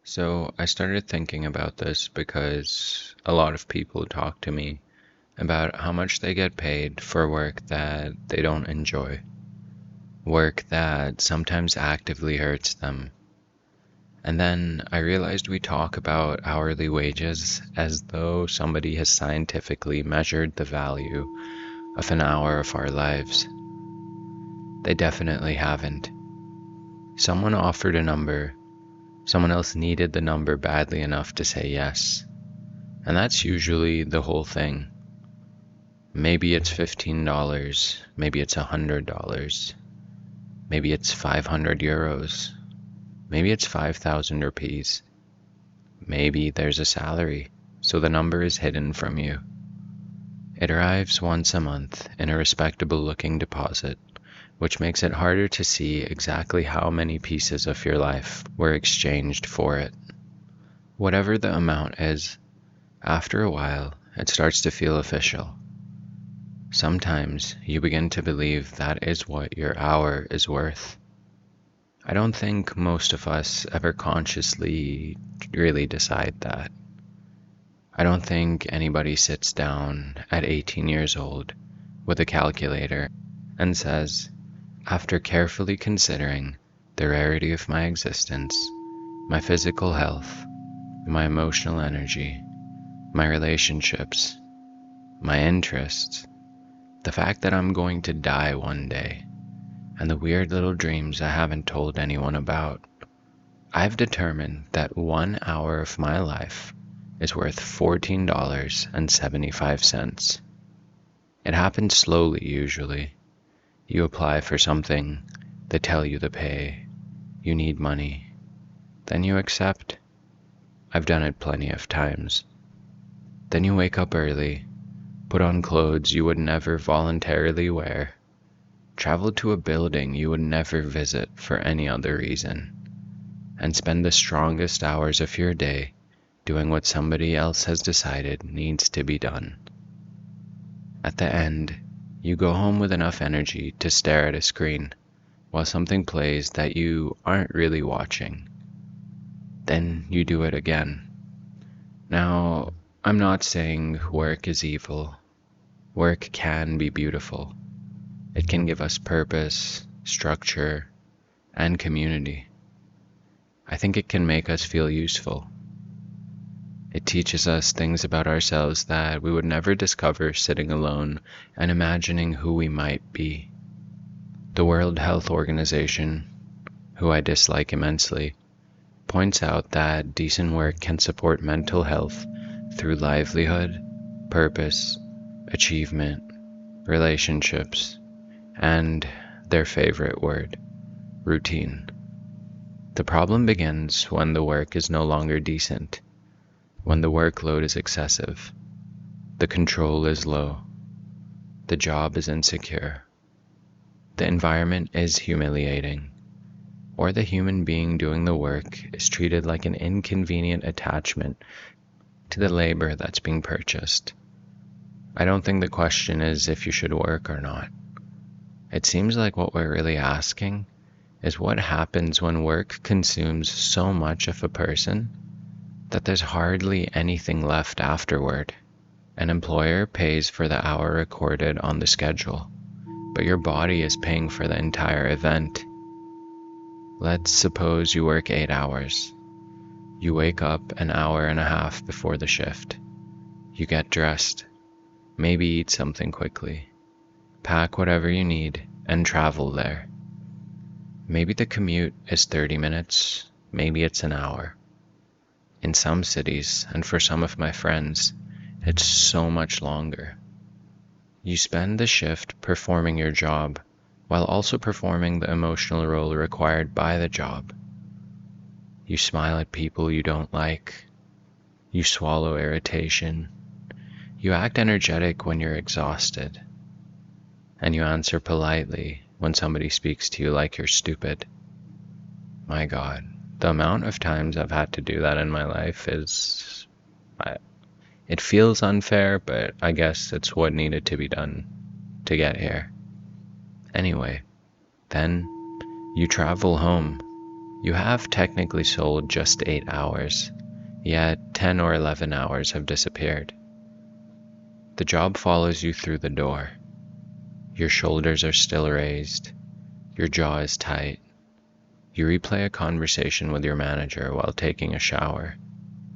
So I started thinking about this because a lot of people talk to me about how much they get paid for work that they don't enjoy, work that sometimes actively hurts them. And then I realized we talk about hourly wages as though somebody has scientifically measured the value of an hour of our lives. They definitely haven't. Someone offered a number, someone else needed the number badly enough to say yes. And that's usually the whole thing. Maybe it's $15, maybe it's $100, maybe it's 500 euros, maybe it's 5,000 rupees. Maybe there's a salary, so the number is hidden from you. It arrives once a month in a respectable looking deposit, which makes it harder to see exactly how many pieces of your life were exchanged for it. Whatever the amount is, after a while, it starts to feel official. Sometimes you begin to believe that is what your hour is worth. I don't think most of us ever consciously really decide that. I don't think anybody sits down at 18 years old with a calculator and says, after carefully considering the rarity of my existence, my physical health, my emotional energy, my relationships, my interests, the fact that I'm going to die one day, and the weird little dreams I haven't told anyone about, I've determined that 1 hour of my life is worth $14.75. It happens slowly usually. You apply for something, they tell you the pay, you need money, then you accept. I've done it plenty of times. Then you wake up early, put on clothes you would never voluntarily wear, travel to a building you would never visit for any other reason, and spend the strongest hours of your day doing what somebody else has decided needs to be done. At the end, you go home with enough energy to stare at a screen while something plays that you aren't really watching. Then you do it again. Now, I'm not saying work is evil. Work can be beautiful. It can give us purpose, structure, and community. I think it can make us feel useful. It teaches us things about ourselves that we would never discover sitting alone and imagining who we might be. The World Health Organization, who I dislike immensely, points out that decent work can support mental health through livelihood, purpose, achievement, relationships, and their favorite word, routine. The problem begins when the work is no longer decent, when the workload is excessive, the control is low, the job is insecure, the environment is humiliating, or the human being doing the work is treated like an inconvenient attachment to the labor that's being purchased. I don't think the question is if you should work or not. It seems like what we're really asking is what happens when work consumes so much of a person that there's hardly anything left afterward. An employer pays for the hour recorded on the schedule, but your body is paying for the entire event. Let's suppose you work 8 hours. You wake up an hour and a half before the shift. You get dressed, maybe eat something quickly, pack whatever you need, and travel there. Maybe the commute is 30 minutes, maybe it's an hour. In some cities, and for some of my friends, it's so much longer. You spend the shift performing your job, while also performing the emotional role required by the job. You smile at people you don't like. You swallow irritation. You act energetic when you're exhausted. And you answer politely when somebody speaks to you like you're stupid. My God, the amount of times I've had to do that in my life it feels unfair, but I guess it's what needed to be done to get here. Anyway, then you travel home. You have technically sold just 8 hours, yet 10 or 11 hours have disappeared. The job follows you through the door. Your shoulders are still raised. Your jaw is tight. You replay a conversation with your manager while taking a shower.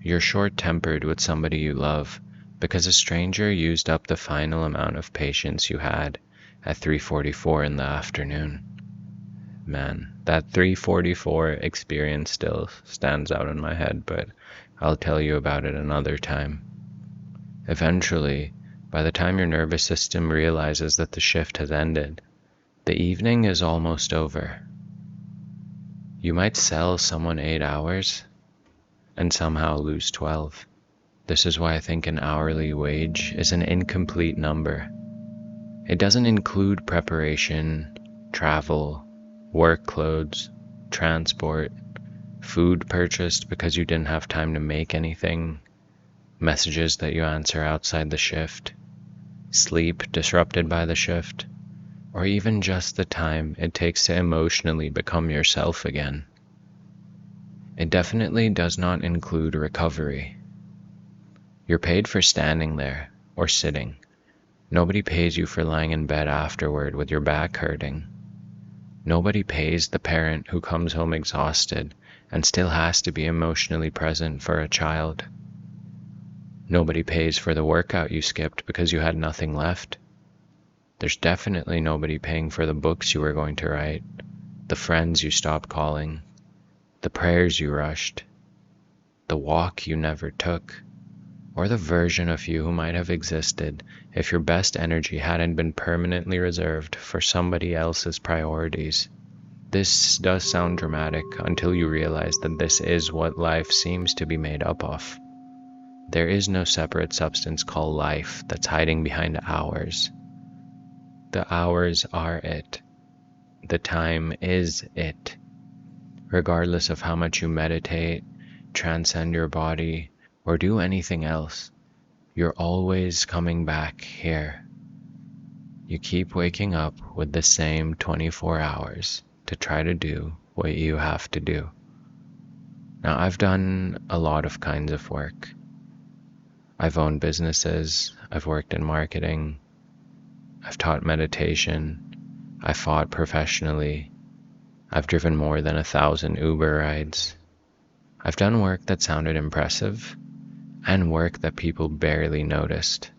You're short-tempered with somebody you love because a stranger used up the final amount of patience you had at 3:44 in the afternoon. Man, that 3:44 experience still stands out in my head, but I'll tell you about it another time. Eventually, by the time your nervous system realizes that the shift has ended, the evening is almost over. You might sell someone 8 hours and somehow lose 12. This is why I think an hourly wage is an incomplete number. It doesn't include preparation, travel, work clothes, transport, food purchased because you didn't have time to make anything, messages that you answer outside the shift, sleep disrupted by the shift, or even just the time it takes to emotionally become yourself again. It definitely does not include recovery. You're paid for standing there or sitting. Nobody pays you for lying in bed afterward with your back hurting. Nobody pays the parent who comes home exhausted and still has to be emotionally present for a child. Nobody pays for the workout you skipped because you had nothing left. There's definitely nobody paying for the books you were going to write, the friends you stopped calling, the prayers you rushed, the walk you never took, or the version of you who might have existed if your best energy hadn't been permanently reserved for somebody else's priorities. This does sound dramatic until you realize that this is what life seems to be made up of. There is no separate substance called life that's hiding behind hours. The hours are it. The time is it. Regardless of how much you meditate, transcend your body, or do anything else, you're always coming back here. You keep waking up with the same 24 hours to try to do what you have to do. Now, I've done a lot of kinds of work. I've owned businesses, I've worked in marketing, I've taught meditation, I fought professionally, I've driven more than 1,000 Uber rides. I've done work that sounded impressive and work that people barely noticed.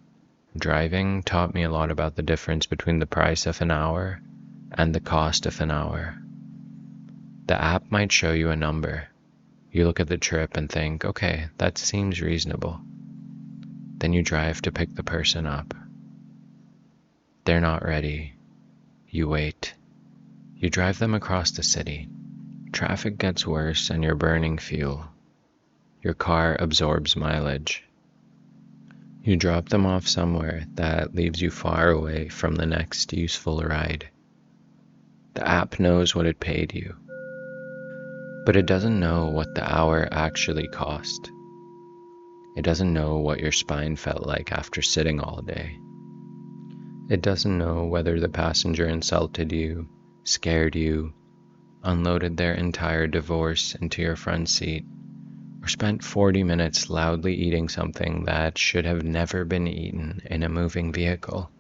Driving taught me a lot about the difference between the price of an hour and the cost of an hour. The app might show you a number. You look at the trip and think, okay, that seems reasonable. Then you drive to pick the person up. They're not ready. You wait. You drive them across the city. Traffic gets worse and you're burning fuel. Your car absorbs mileage. You drop them off somewhere that leaves you far away from the next useful ride. The app knows what it paid you, but it doesn't know what the hour actually cost. It doesn't know what your spine felt like after sitting all day. It doesn't know whether the passenger insulted you, scared you, unloaded their entire divorce into your front seat, or spent 40 minutes loudly eating something that should have never been eaten in a moving vehicle.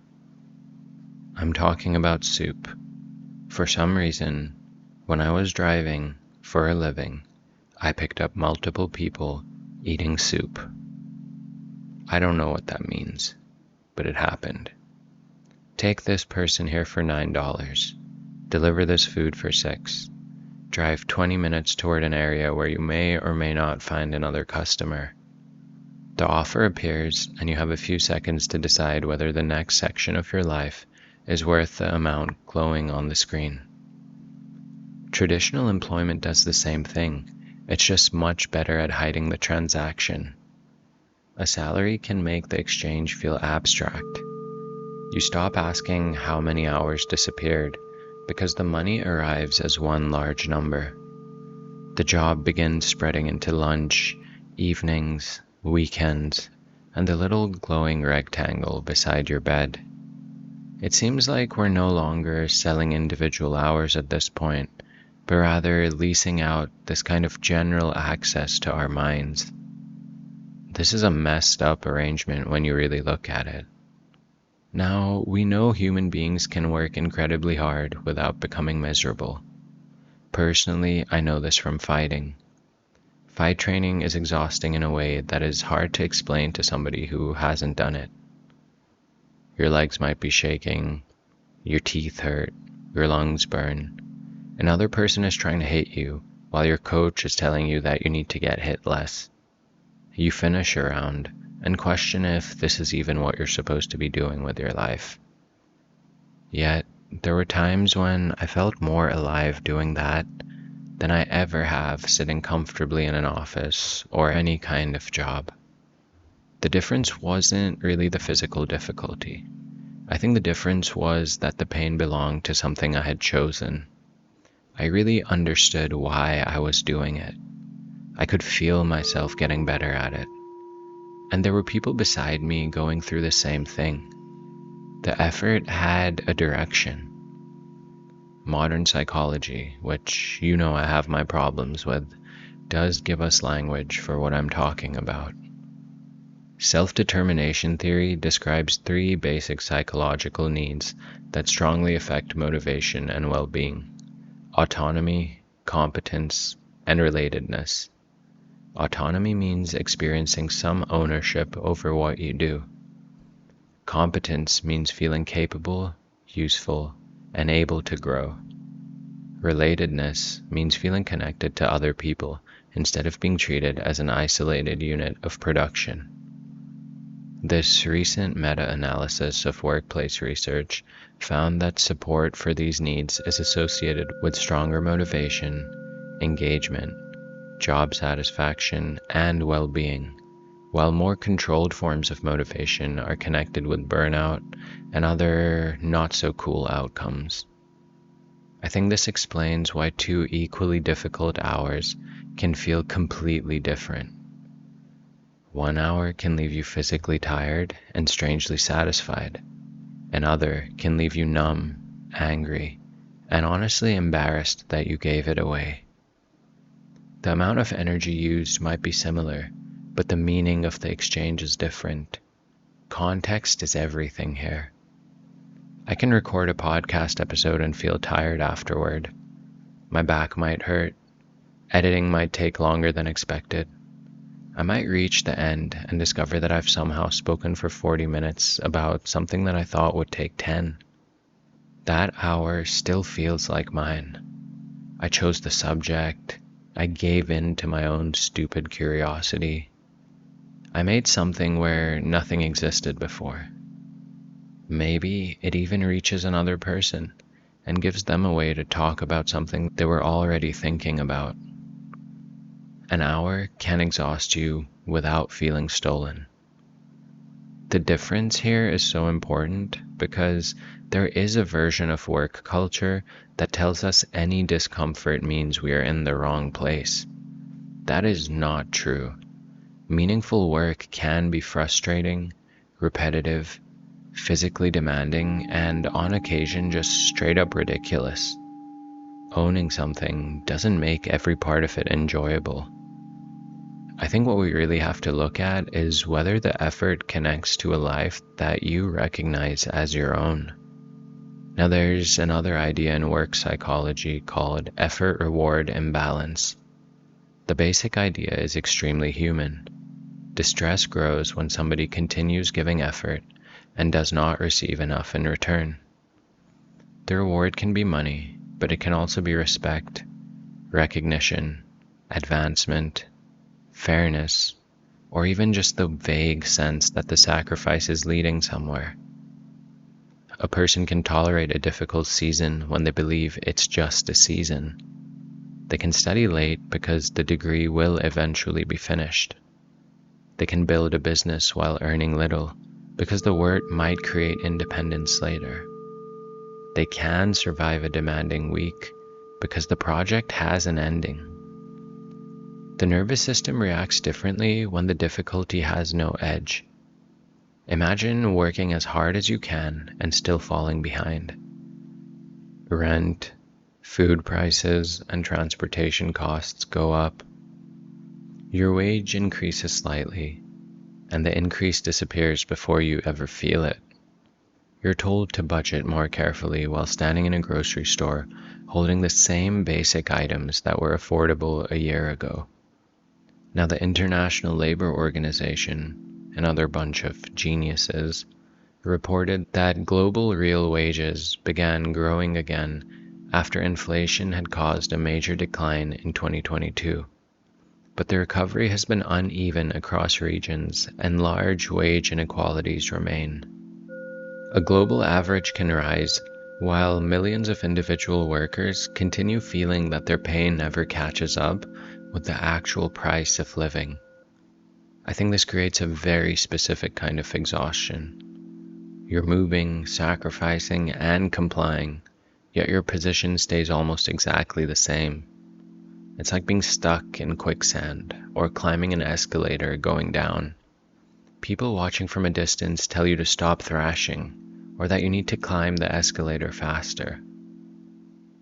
I'm talking about soup. For some reason, when I was driving for a living, I picked up multiple people eating soup. I don't know what that means, but it happened. Take this person here for $9. Deliver this food for $6. Drive 20 minutes toward an area where you may or may not find another customer. The offer appears, and you have a few seconds to decide whether the next section of your life is worth the amount glowing on the screen. Traditional employment does the same thing. It's just much better at hiding the transaction. A salary can make the exchange feel abstract. You stop asking how many hours disappeared because the money arrives as one large number. The job begins spreading into lunch, evenings, weekends, and the little glowing rectangle beside your bed. It seems like we're no longer selling individual hours at this point, but rather leasing out this kind of general access to our minds. This is a messed up arrangement when you really look at it. Now, we know human beings can work incredibly hard without becoming miserable. Personally, I know this from fighting. Fight training is exhausting in a way that is hard to explain to somebody who hasn't done it. Your legs might be shaking, your teeth hurt, your lungs burn. Another person is trying to hit you, while your coach is telling you that you need to get hit less. You finish your round and question if this is even what you're supposed to be doing with your life. Yet, there were times when I felt more alive doing that than I ever have sitting comfortably in an office or any kind of job. The difference wasn't really the physical difficulty. I think the difference was that the pain belonged to something I had chosen. I really understood why I was doing it. I could feel myself getting better at it. And there were people beside me going through the same thing. The effort had a direction. Modern psychology, which you know I have my problems with, does give us language for what I'm talking about. Self-determination theory describes 3 basic psychological needs that strongly affect motivation and well-being: autonomy, competence, and relatedness. Autonomy means experiencing some ownership over what you do. Competence means feeling capable, useful, and able to grow. Relatedness means feeling connected to other people instead of being treated as an isolated unit of production. This recent meta-analysis of workplace research found that support for these needs is associated with stronger motivation, engagement, job satisfaction, and well-being, while more controlled forms of motivation are connected with burnout and other not-so-cool outcomes. I think this explains why 2 equally difficult hours can feel completely different. 1 hour can leave you physically tired and strangely satisfied. Another can leave you numb, angry, and honestly embarrassed that you gave it away. The amount of energy used might be similar, but the meaning of the exchange is different. Context is everything here. I can record a podcast episode and feel tired afterward. My back might hurt. Editing might take longer than expected. I might reach the end and discover that I've somehow spoken for 40 minutes about something that I thought would take 10. That hour still feels like mine. I chose the subject. I gave in to my own stupid curiosity. I made something where nothing existed before. Maybe it even reaches another person and gives them a way to talk about something they were already thinking about. An hour can exhaust you without feeling stolen. The difference here is so important because there is a version of work culture that tells us any discomfort means we are in the wrong place. That is not true. Meaningful work can be frustrating, repetitive, physically demanding, and on occasion just straight up ridiculous. Owning something doesn't make every part of it enjoyable. I think what we really have to look at is whether the effort connects to a life that you recognize as your own. Now, there's another idea in work psychology called effort-reward imbalance. The basic idea is extremely human. Distress grows when somebody continues giving effort and does not receive enough in return. The reward can be money, but it can also be respect, recognition, advancement, fairness, or even just the vague sense that the sacrifice is leading somewhere. A person can tolerate a difficult season when they believe it's just a season. They can study late because the degree will eventually be finished. They can build a business while earning little because the work might create independence later. They can survive a demanding week because the project has an ending. The nervous system reacts differently when the difficulty has no edge. Imagine working as hard as you can and still falling behind. Rent, Food prices and transportation costs go up. Your wage increases slightly, and the increase disappears before you ever feel it. You're told to budget more carefully while standing in a grocery store holding the same basic items that were affordable a year ago. Now, the International Labor Organization, another bunch of geniuses, reported that global real wages began growing again after inflation had caused a major decline in 2022. But the recovery has been uneven across regions, and large wage inequalities remain. A global average can rise, while millions of individual workers continue feeling that their pay never catches up with the actual price of living. I think this creates a very specific kind of exhaustion. You're moving, sacrificing, and complying, yet your position stays almost exactly the same. It's like being stuck in quicksand or climbing an escalator going down. People watching from a distance tell you to stop thrashing or that you need to climb the escalator faster.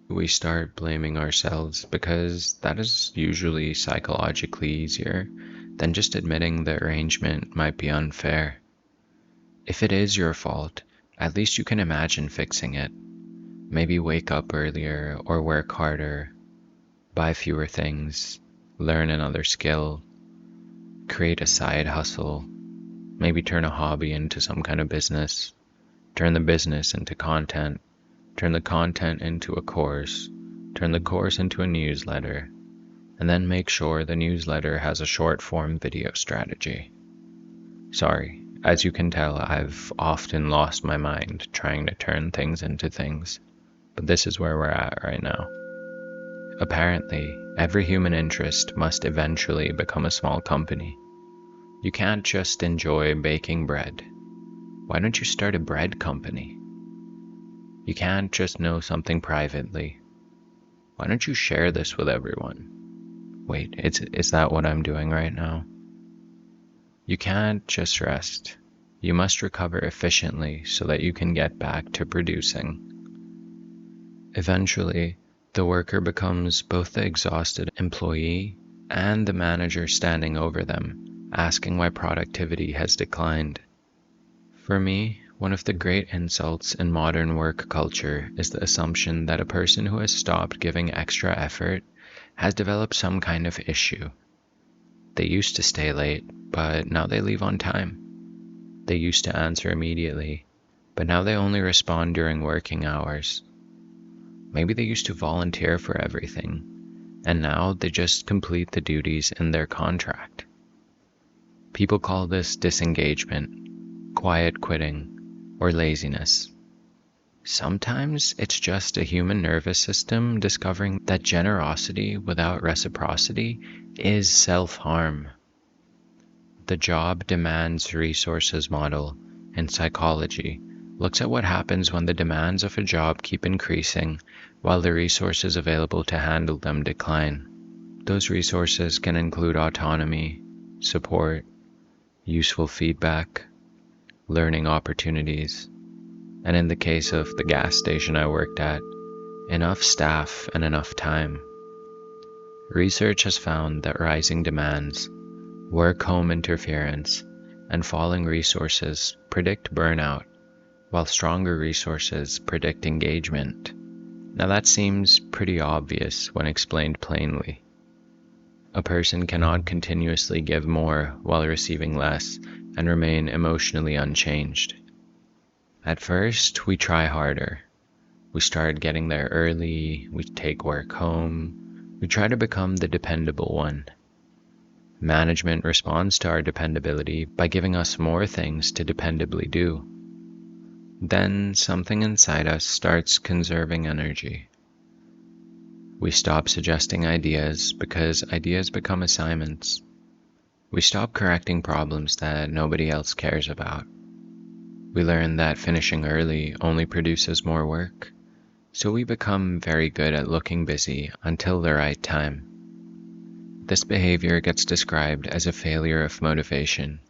We start blaming ourselves because that is usually psychologically easier than just admitting the arrangement might be unfair. If it is your fault, at least you can imagine fixing it. Maybe wake up earlier or work harder. Buy fewer things, learn another skill, create a side hustle, maybe turn a hobby into some kind of business, turn the business into content, turn the content into a course, turn the course into a newsletter, and then make sure the newsletter has a short-form video strategy. Sorry, as you can tell, I've often lost my mind trying to turn things into things, but this is where we're at right now. Apparently, every human interest must eventually become a small company. You can't just enjoy baking bread. Why don't you start a bread company? You can't just know something privately. Why don't you share this with everyone? Wait, is that what I'm doing right now? You can't just rest. You must recover efficiently so that you can get back to producing. Eventually, the worker becomes both the exhausted employee and the manager standing over them, asking why productivity has declined. For me, one of the great insults in modern work culture is the assumption that a person who has stopped giving extra effort has developed some kind of issue. They used to stay late, but now they leave on time. They used to answer immediately, but now they only respond during working hours. Maybe they used to volunteer for everything, and now they just complete the duties in their contract. People call this disengagement, quiet quitting, or laziness. Sometimes it's just a human nervous system discovering that generosity without reciprocity is self-harm. The job demands resources model in psychology looks at what happens when the demands of a job keep increasing while the resources available to handle them decline. Those resources can include autonomy, support, useful feedback, learning opportunities, and in the case of the gas station I worked at, enough staff and enough time. Research has found that rising demands, work-home interference, and falling resources predict burnout, while stronger resources predict engagement. Now that seems pretty obvious when explained plainly. A person cannot continuously give more while receiving less and remain emotionally unchanged. At first, we try harder. We start getting there early, we take work home, we try to become the dependable one. Management responds to our dependability by giving us more things to dependably do. Then something inside us starts conserving energy. We stop suggesting ideas because ideas become assignments. We stop correcting problems that nobody else cares about. We learn that finishing early only produces more work, so we become very good at looking busy until the right time. This behavior gets described as a failure of motivation,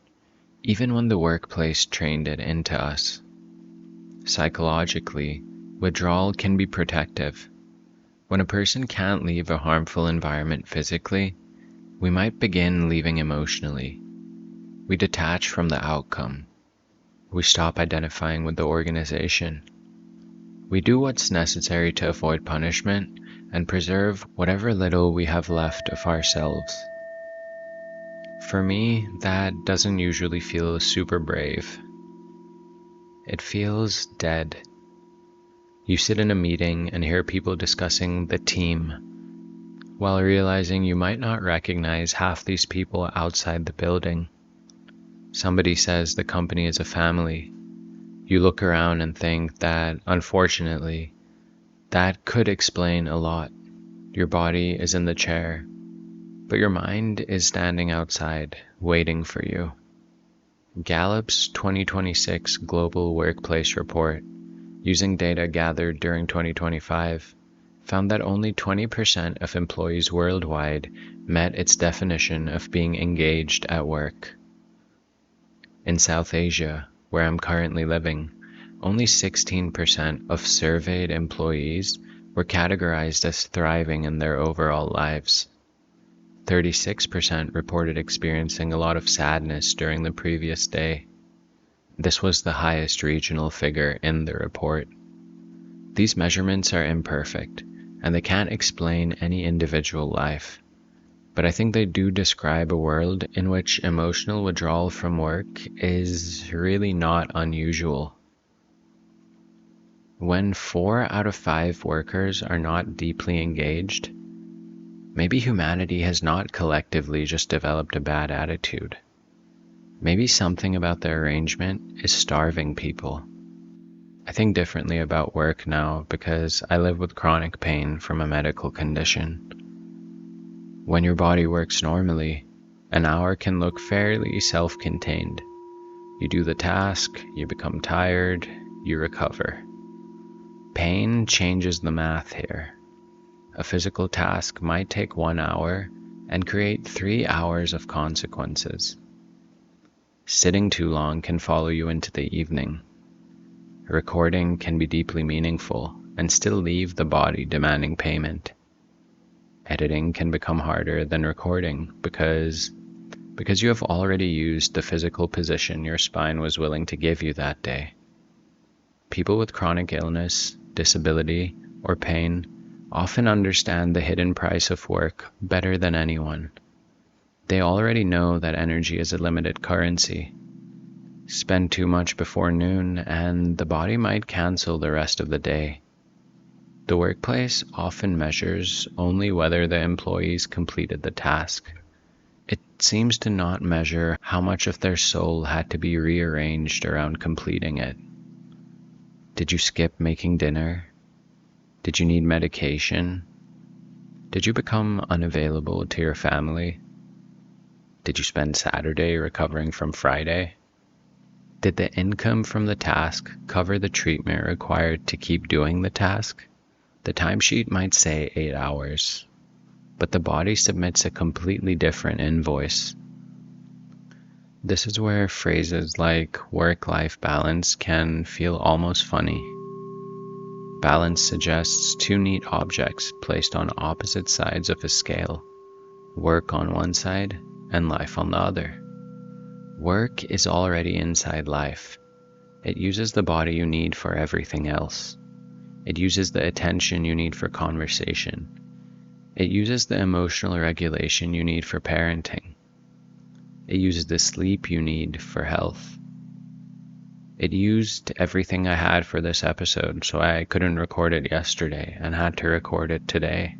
even when the workplace trained it into us. Psychologically, withdrawal can be protective. When a person can't leave a harmful environment physically, we might begin leaving emotionally. We detach from the outcome. We stop identifying with the organization. We do what's necessary to avoid punishment and preserve whatever little we have left of ourselves. For me, that doesn't usually feel super brave. It feels dead. You sit in a meeting and hear people discussing the team, while realizing you might not recognize half these people outside the building. Somebody says the company is a family. You look around and think that, unfortunately, that could explain a lot. Your body is in the chair, but your mind is standing outside, waiting for you. Gallup's 2026 Global Workplace Report, using data gathered during 2025, found that only 20% of employees worldwide met its definition of being engaged at work. In South Asia, where I'm currently living, only 16% of surveyed employees were categorized as thriving in their overall lives. 36% reported experiencing a lot of sadness during the previous day. This was the highest regional figure in the report. These measurements are imperfect, and they can't explain any individual life. But I think they do describe a world in which emotional withdrawal from work is really not unusual. When 4 out of 5 workers are not deeply engaged, maybe humanity has not collectively just developed a bad attitude. Maybe something about the arrangement is starving people. I think differently about work now because I live with chronic pain from a medical condition. When your body works normally, an hour can look fairly self-contained. You do the task, you become tired, you recover. Pain changes the math here. A physical task might take 1 hour and create 3 hours of consequences. Sitting too long can follow you into the evening. Recording can be deeply meaningful and still leave the body demanding payment. Editing can become harder than recording because you have already used the physical position your spine was willing to give you that day. People with chronic illness, disability, or pain often understand the hidden price of work better than anyone. They already know that energy is a limited currency. Spend too much before noon and the body might cancel the rest of the day. The workplace often measures only whether the employees completed the task. It seems to not measure how much of their soul had to be rearranged around completing it. Did you skip making dinner? Did you need medication? Did you become unavailable to your family? Did you spend Saturday recovering from Friday? Did the income from the task cover the treatment required to keep doing the task? The timesheet might say 8 hours, but the body submits a completely different invoice. This is where phrases like work-life balance can feel almost funny. Balance suggests 2 neat objects placed on opposite sides of a scale, work on one side and life on the other. Work is already inside life. It uses the body you need for everything else. It uses the attention you need for conversation. It uses the emotional regulation you need for parenting. It uses the sleep you need for health. It used everything I had for this episode, so I couldn't record it yesterday and had to record it today.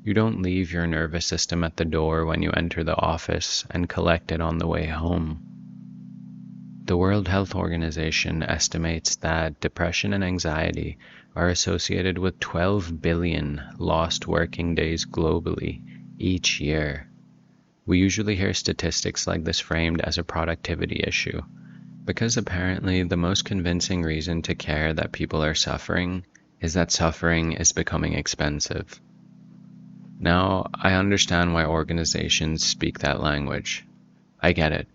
You don't leave your nervous system at the door when you enter the office and collect it on the way home. The World Health Organization estimates that depression and anxiety are associated with 12 billion lost working days globally each year. We usually hear statistics like this framed as a productivity issue, because apparently the most convincing reason to care that people are suffering is that suffering is becoming expensive. Now, I understand why organizations speak that language. I get it.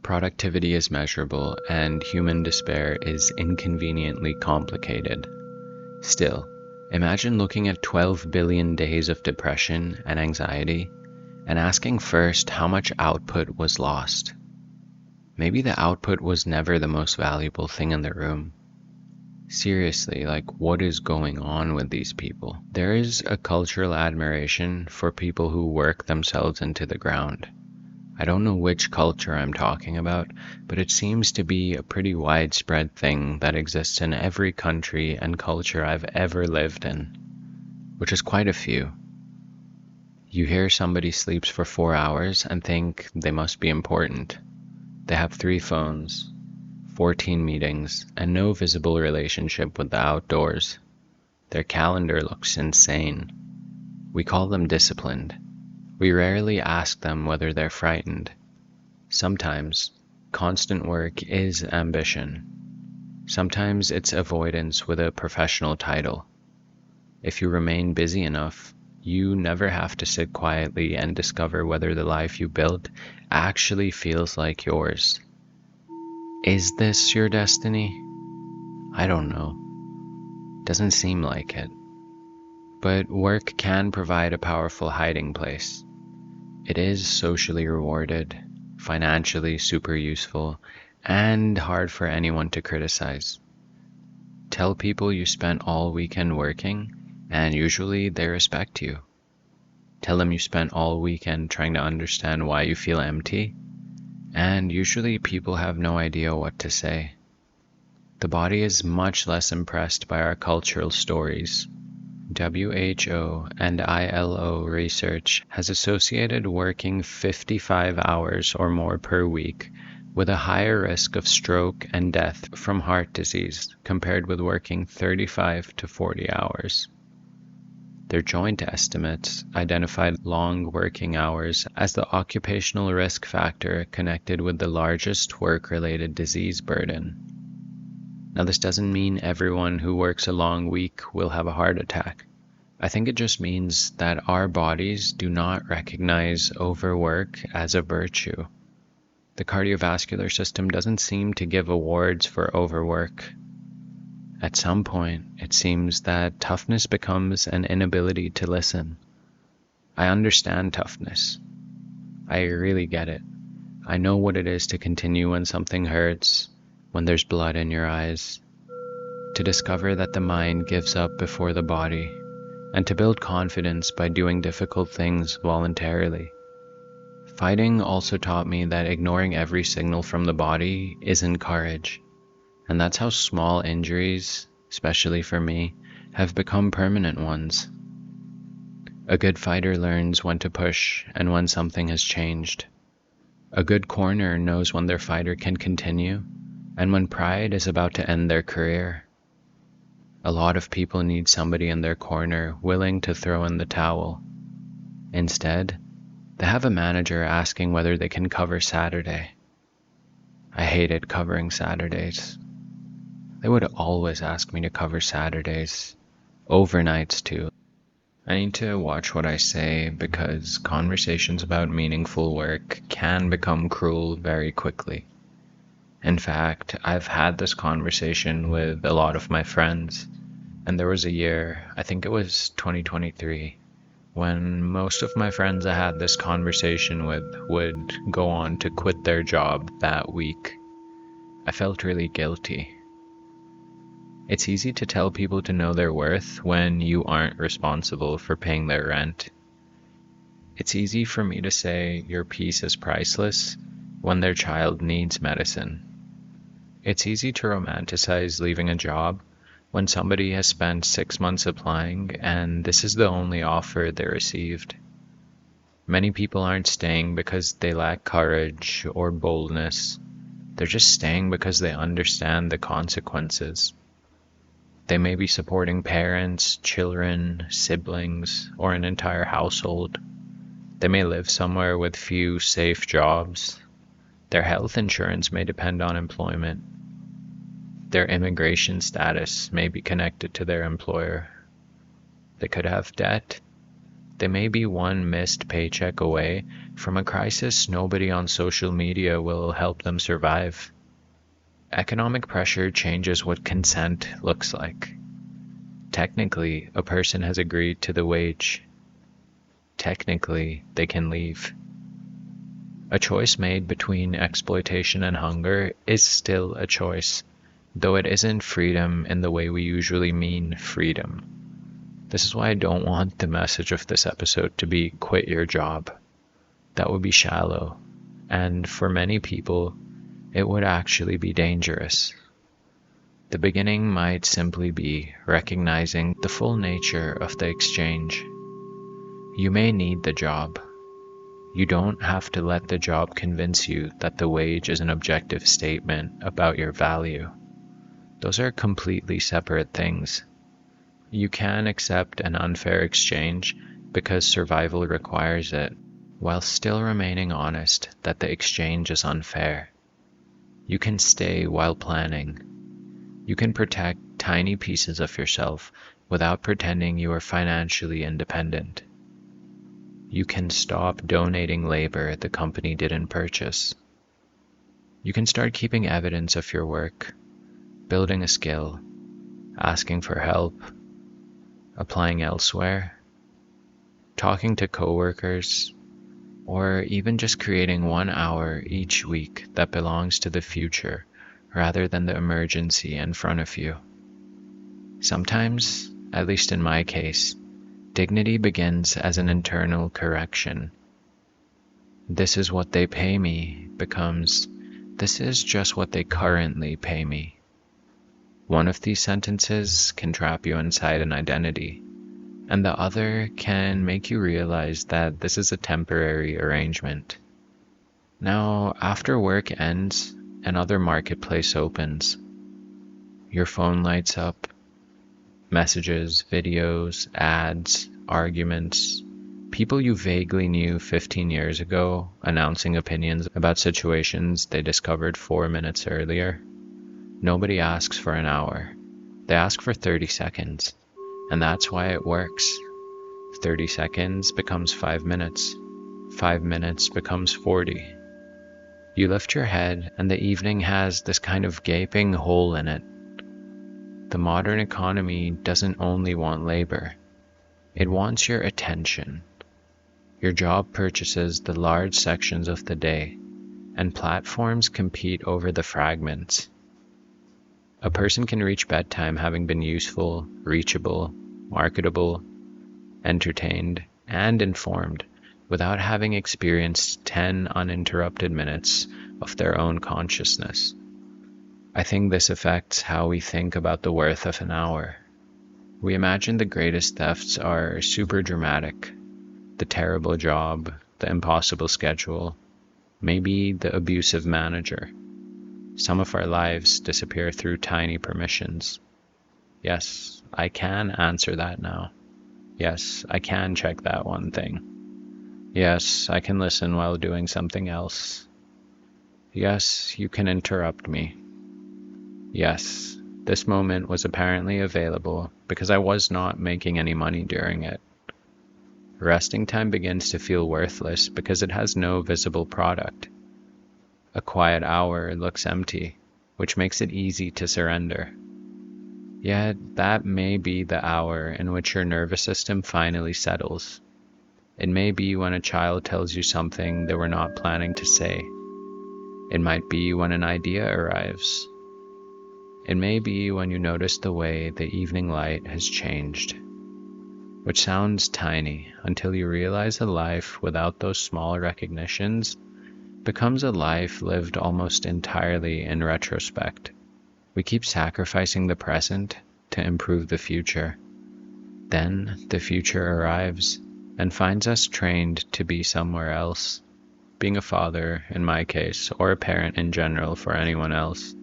Productivity is measurable, and human despair is inconveniently complicated. Still, Imagine looking at 12 billion days of depression and anxiety and asking first how much output was lost. Maybe the output was never the most valuable thing in the room. Seriously, like, what is going on with these people? There is a cultural admiration for people who work themselves into the ground. I don't know which culture I'm talking about, but it seems to be a pretty widespread thing that exists in every country and culture I've ever lived in, which is quite a few. You hear somebody sleeps for 4 hours and think they must be important. They have 3 phones, 14 meetings, and no visible relationship with the outdoors. Their calendar looks insane. We call them disciplined. We rarely ask them whether they're frightened. Sometimes, constant work is ambition. Sometimes it's avoidance with a professional title. If you remain busy enough, you never have to sit quietly and discover whether the life you built actually feels like yours. Is this your destiny? I don't know. Doesn't seem like it. But work can provide a powerful hiding place. It is socially rewarded, financially super useful, and hard for anyone to criticize. Tell people you spent all weekend working, and usually they respect you. Tell them you spent all weekend trying to understand why you feel empty, and usually people have no idea what to say. The body is much less impressed by our cultural stories. WHO and ILO research has associated working 55 hours or more per week with a higher risk of stroke and death from heart disease compared with working 35 to 40 hours. Their joint estimates identified long working hours as the occupational risk factor connected with the largest work-related disease burden. Now, this doesn't mean everyone who works a long week will have a heart attack. I think it just means that our bodies do not recognize overwork as a virtue. The cardiovascular system doesn't seem to give awards for overwork. At some point, it seems that toughness becomes an inability to listen. I understand toughness. I really get it. I know what it is to continue when something hurts, when there's blood in your eyes, to discover that the mind gives up before the body, and to build confidence by doing difficult things voluntarily. Fighting also taught me that ignoring every signal from the body isn't courage. And that's how small injuries, especially for me, have become permanent ones. A good fighter learns when to push and when something has changed. A good corner knows when their fighter can continue and when pride is about to end their career. A lot of people need somebody in their corner willing to throw in the towel. Instead, they have a manager asking whether they can cover Saturday. I hated covering Saturdays. They would always ask me to cover Saturdays, overnights too. I need to watch what I say because conversations about meaningful work can become cruel very quickly. In fact, I've had this conversation with a lot of my friends, and there was a year, I think it was 2023, when most of my friends I had this conversation with would go on to quit their job that week. I felt really guilty. It's easy to tell people to know their worth when you aren't responsible for paying their rent. It's easy for me to say your peace is priceless when their child needs medicine. It's easy to romanticize leaving a job when somebody has spent 6 months applying and this is the only offer they received. Many people aren't staying because they lack courage or boldness. They're just staying because they understand the consequences. They may be supporting parents, children, siblings, or an entire household. They may live somewhere with few safe jobs. Their health insurance may depend on employment. Their immigration status may be connected to their employer. They could have debt. They may be one missed paycheck away from a crisis nobody on social media will help them survive. Economic pressure changes what consent looks like. Technically, a person has agreed to the wage. Technically, they can leave. A choice made between exploitation and hunger is still a choice, though it isn't freedom in the way we usually mean freedom. This is why I don't want the message of this episode to be quit your job. That would be shallow, and for many people, it would actually be dangerous. The beginning might simply be recognizing the full nature of the exchange. You may need the job. You don't have to let the job convince you that the wage is an objective statement about your value. Those are completely separate things. You can accept an unfair exchange because survival requires it, while still remaining honest that the exchange is unfair. You can stay while planning. You can protect tiny pieces of yourself without pretending you are financially independent. You can stop donating labor the company didn't purchase. You can start keeping evidence of your work, building a skill, asking for help, applying elsewhere, talking to coworkers, or even just creating 1 hour each week that belongs to the future rather than the emergency in front of you. Sometimes, at least in my case, dignity begins as an internal correction. This is what they pay me becomes, this is just what they currently pay me. One of these sentences can trap you inside an identity, and the other can make you realize that this is a temporary arrangement. Now, after work ends, another marketplace opens. Your phone lights up. Messages, videos, ads, arguments, people you vaguely knew 15 years ago announcing opinions about situations they discovered 4 minutes earlier. Nobody asks for an hour. They ask for 30 seconds. And that's why it works. 30 seconds becomes 5 minutes. 5 minutes becomes 40. You lift your head and the evening has this kind of gaping hole in it. The modern economy doesn't only want labor. It wants your attention. Your job purchases the large sections of the day, and platforms compete over the fragments. A person can reach bedtime having been useful, reachable, marketable, entertained, and informed without having experienced 10 uninterrupted minutes of their own consciousness. I think this affects how we think about the worth of an hour. We imagine the greatest thefts are super dramatic. The terrible job, the impossible schedule, maybe the abusive manager. Some of our lives disappear through tiny permissions. Yes, I can answer that now. Yes, I can check that one thing. Yes, I can listen while doing something else. Yes, you can interrupt me. Yes, this moment was apparently available because I was not making any money during it. Resting time begins to feel worthless because it has no visible product. A quiet hour looks empty, which makes it easy to surrender. Yet that may be the hour in which your nervous system finally settles. It may be when a child tells you something they were not planning to say. It might be when an idea arrives. It may be when you notice the way the evening light has changed, which sounds tiny until you realize a life without those small recognitions becomes a life lived almost entirely in retrospect. We keep sacrificing the present to improve the future. Then the future arrives and finds us trained to be somewhere else. Being a father, in my case, or a parent in general for anyone else,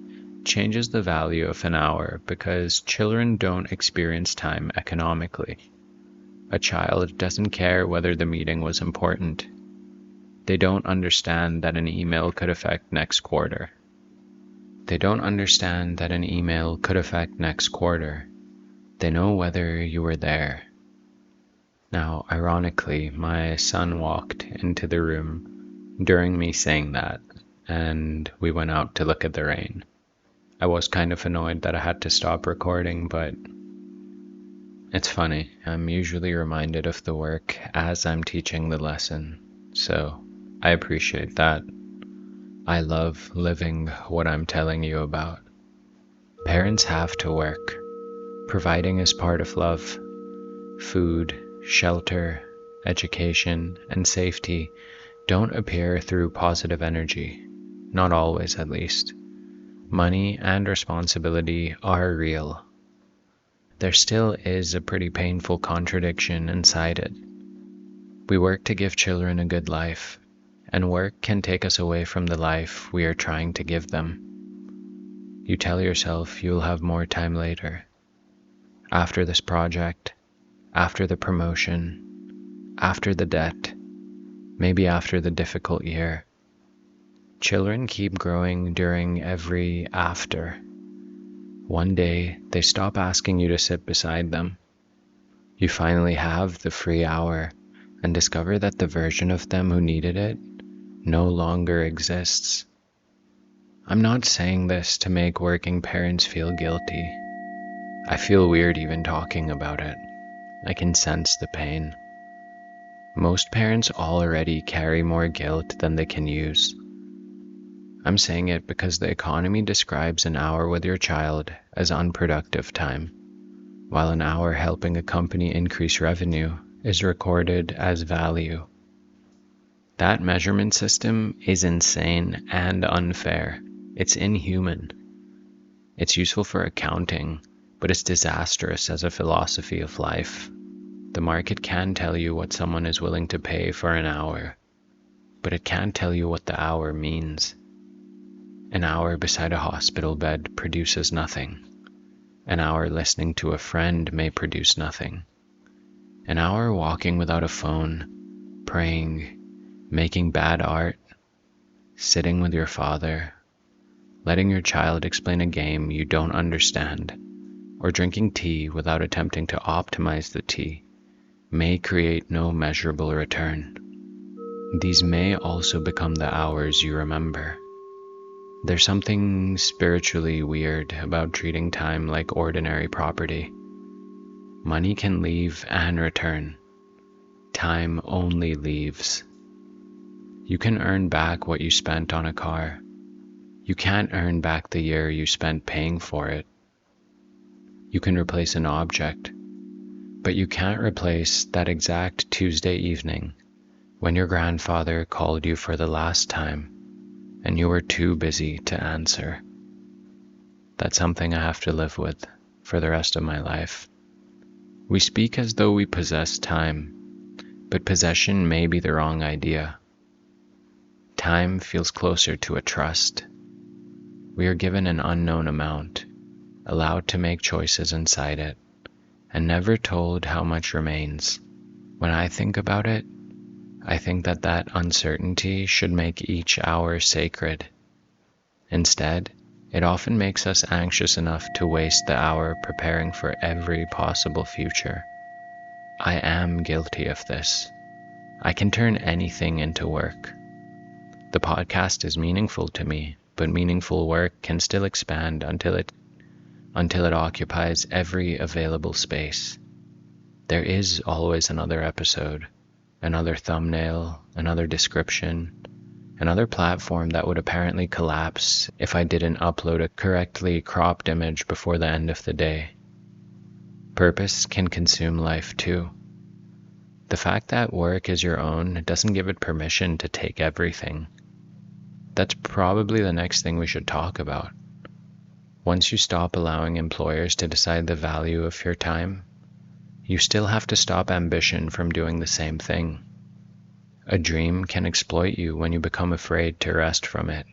changes the value of an hour because children don't experience time economically. A child doesn't care whether the meeting was important. They don't understand that an email could affect next quarter. They don't understand that an email could affect next quarter. They know whether you were there. Now, ironically, my son walked into the room during me saying that, and we went out to look at the rain. I was kind of annoyed that I had to stop recording, but It's funny, I'm usually reminded of the work as I'm teaching the lesson, so I appreciate that. I love living what I'm telling you about. Parents have to work. Providing is part of love. Food, shelter, education, and safety don't appear through positive energy. Not always, at least. Money and responsibility are real. There still is a pretty painful contradiction inside it. We work to give children a good life, and work can take us away from the life we are trying to give them. You tell yourself you'll have more time later. After this project, after the promotion, after the debt, maybe after the difficult year. Children keep growing during every after. One day, they stop asking you to sit beside them. You finally have the free hour and discover that the version of them who needed it no longer exists. I'm not saying this to make working parents feel guilty. I feel weird even talking about it. I can sense the pain. Most parents already carry more guilt than they can use. I'm saying it because the economy describes an hour with your child as unproductive time, while an hour helping a company increase revenue is recorded as value. That measurement system is insane and unfair. It's inhuman. It's useful for accounting, but it's disastrous as a philosophy of life. The market can tell you what someone is willing to pay for an hour, but it can't tell you what the hour means. An hour beside a hospital bed produces nothing. An hour listening to a friend may produce nothing. An hour walking without a phone, praying, making bad art, sitting with your father, letting your child explain a game you don't understand, or drinking tea without attempting to optimize the tea may create no measurable return. These may also become the hours you remember. There's something spiritually weird about treating time like ordinary property. Money can leave and return. Time only leaves. You can earn back what you spent on a car. You can't earn back the year you spent paying for it. You can replace an object, but you can't replace that exact Tuesday evening when your grandfather called you for the last time and you were too busy to answer. That's something I have to live with for the rest of my life. We speak as though we possess time, but possession may be the wrong idea. Time feels closer to a trust. We are given an unknown amount, allowed to make choices inside it, and never told how much remains. When I think about it, I think that uncertainty should make each hour sacred. Instead, it often makes us anxious enough to waste the hour preparing for every possible future. I am guilty of this. I can turn anything into work. The podcast is meaningful to me, but meaningful work can still expand until it occupies every available space. There is always another episode, another thumbnail, another description, another platform that would apparently collapse if I didn't upload a correctly cropped image before the end of the day. Purpose can consume life too. The fact that work is your own doesn't give it permission to take everything. That's probably the next thing we should talk about. Once you stop allowing employers to decide the value of your time, you still have to stop ambition from doing the same thing. A dream can exploit you when you become afraid to rest from it.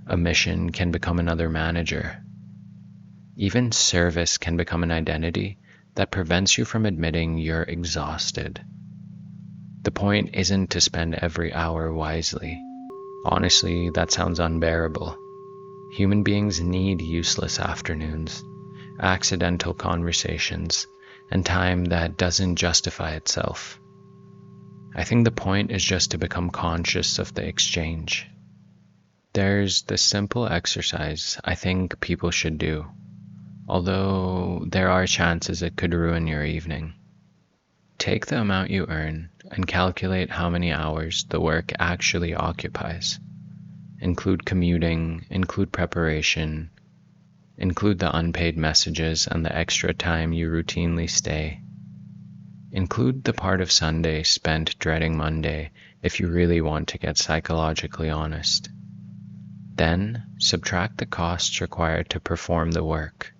A mission can become another manager. Even service can become an identity that prevents you from admitting you're exhausted. The point isn't to spend every hour wisely. Honestly, that sounds unbearable. Human beings need useless afternoons, accidental conversations, and time that doesn't justify itself. I think the point is just to become conscious of the exchange. There's this simple exercise I think people should do. although there are chances it could ruin your evening. Take the amount you earn and calculate how many hours the work actually occupies. Include commuting, include preparation, include the unpaid messages and the extra time you routinely stay. Include the part of Sunday spent dreading Monday if you really want to get psychologically honest. Then subtract the costs required to perform the work: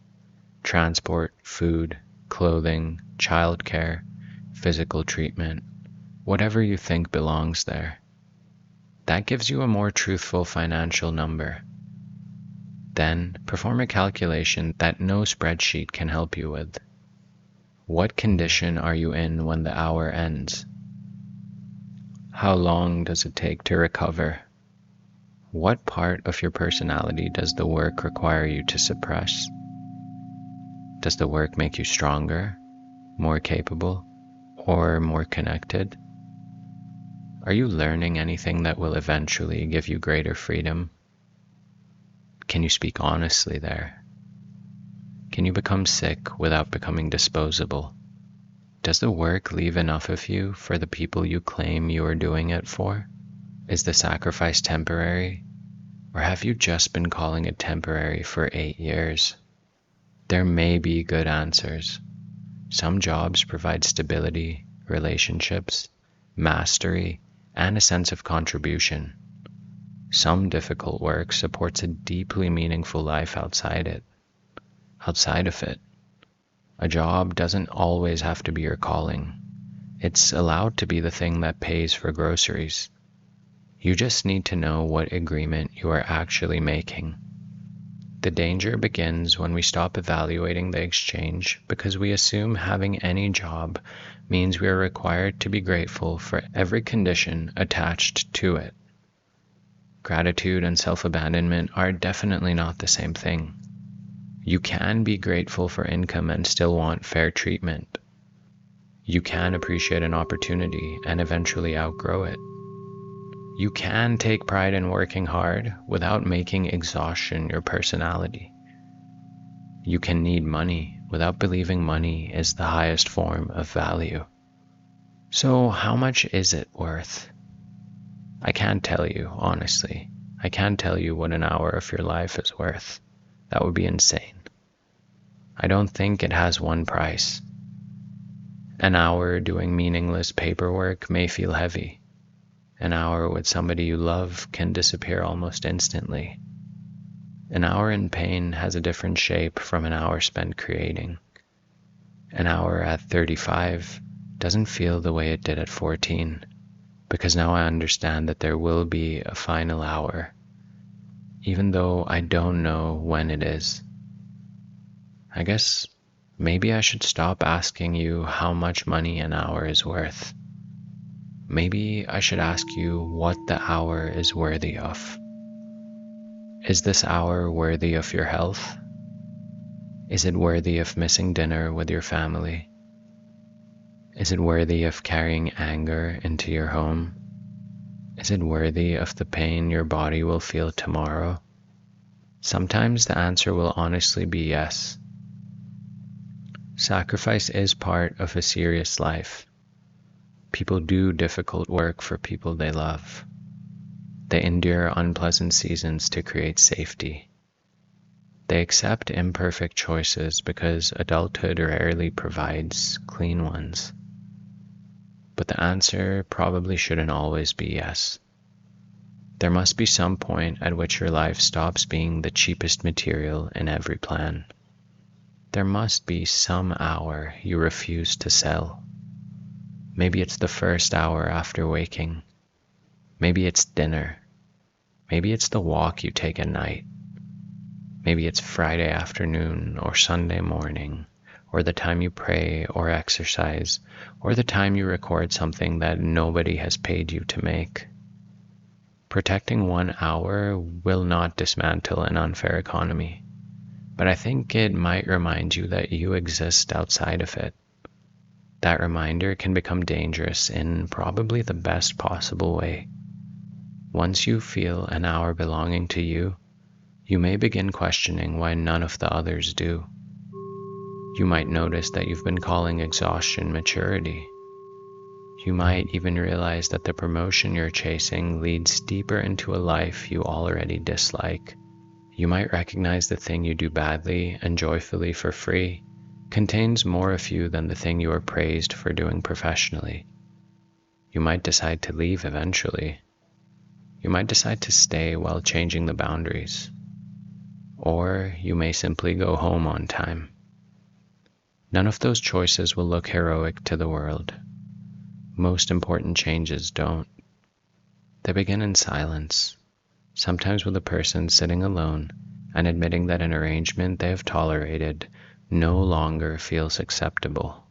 transport, food, clothing, childcare, physical treatment, whatever you think belongs there. That gives you a more truthful financial number. Then perform a calculation that no spreadsheet can help you with. What condition are you in when the hour ends? How long does it take to recover? What part of your personality does the work require you to suppress? Does the work make you stronger, more capable, or more connected? Are you learning anything that will eventually give you greater freedom? Can you speak honestly there? Can you become sick without becoming disposable? Does the work leave enough of you for the people you claim you are doing it for? Is the sacrifice temporary? Or have you just been calling it temporary for 8 years? There may be good answers. Some jobs provide stability, relationships, mastery, and a sense of contribution. Some difficult work supports a deeply meaningful life outside of it. A job doesn't always have to be your calling. It's allowed to be the thing that pays for groceries. You just need to know what agreement you are actually making. The danger begins when we stop evaluating the exchange because we assume having any job means we are required to be grateful for every condition attached to it. Gratitude and self-abandonment are definitely not the same thing. You can be grateful for income and still want fair treatment. You can appreciate an opportunity and eventually outgrow it. You can take pride in working hard without making exhaustion your personality. You can need money without believing money is the highest form of value. So how much is it worth? I can't tell you, honestly. I can't tell you what an hour of your life is worth. That would be insane. I don't think it has one price. An hour doing meaningless paperwork may feel heavy. An hour with somebody you love can disappear almost instantly. An hour in pain has a different shape from an hour spent creating. An hour at 35 doesn't feel the way it did at 14, because now I understand that there will be a final hour, even though I don't know when it is. I guess maybe I should stop asking you how much money an hour is worth. Maybe I should ask you what the hour is worthy of. Is this hour worthy of your health? Is it worthy of missing dinner with your family? Is it worthy of carrying anger into your home? Is it worthy of the pain your body will feel tomorrow? Sometimes the answer will honestly be yes. Sacrifice is part of a serious life. People do difficult work for people they love. They endure unpleasant seasons to create safety. They accept imperfect choices because adulthood rarely provides clean ones. But the answer probably shouldn't always be yes. There must be some point at which your life stops being the cheapest material in every plan. There must be some hour you refuse to sell. Maybe it's the first hour after waking. Maybe it's dinner. Maybe it's the walk you take at night. Maybe it's Friday afternoon or Sunday morning, or the time you pray or exercise, or the time you record something that nobody has paid you to make. Protecting 1 hour will not dismantle an unfair economy, but I think it might remind you that you exist outside of it. That reminder can become dangerous in probably the best possible way. Once you feel an hour belonging to you, you may begin questioning why none of the others do. You might notice that you've been calling exhaustion maturity. You might even realize that the promotion you're chasing leads deeper into a life you already dislike. You might recognize the thing you do badly and joyfully for free contains more of you than the thing you are praised for doing professionally. You might decide to leave eventually. You might decide to stay while changing the boundaries. Or you may simply go home on time. None of those choices will look heroic to the world. Most important changes don't. They begin in silence, sometimes with a person sitting alone and admitting that an arrangement they have tolerated no longer feels acceptable.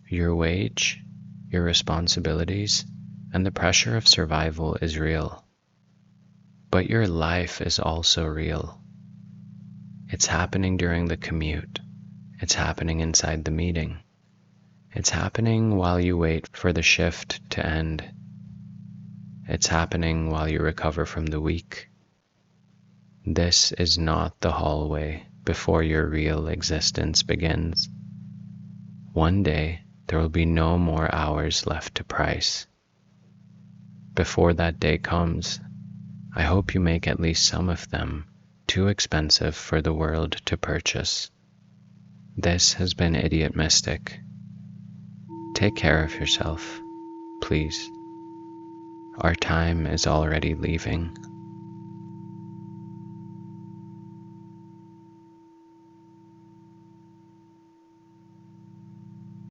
Your wage, your responsibilities, and the pressure of survival is real. But your life is also real. It's happening during the commute. It's happening inside the meeting. It's happening while you wait for the shift to end. It's happening while you recover from the week. This is not the hallway before your real existence begins. One day, there will be no more hours left to price. Before that day comes, I hope you make at least some of them too expensive for the world to purchase. This has been Idiot Mystic. Take care of yourself, please. Our time is already leaving.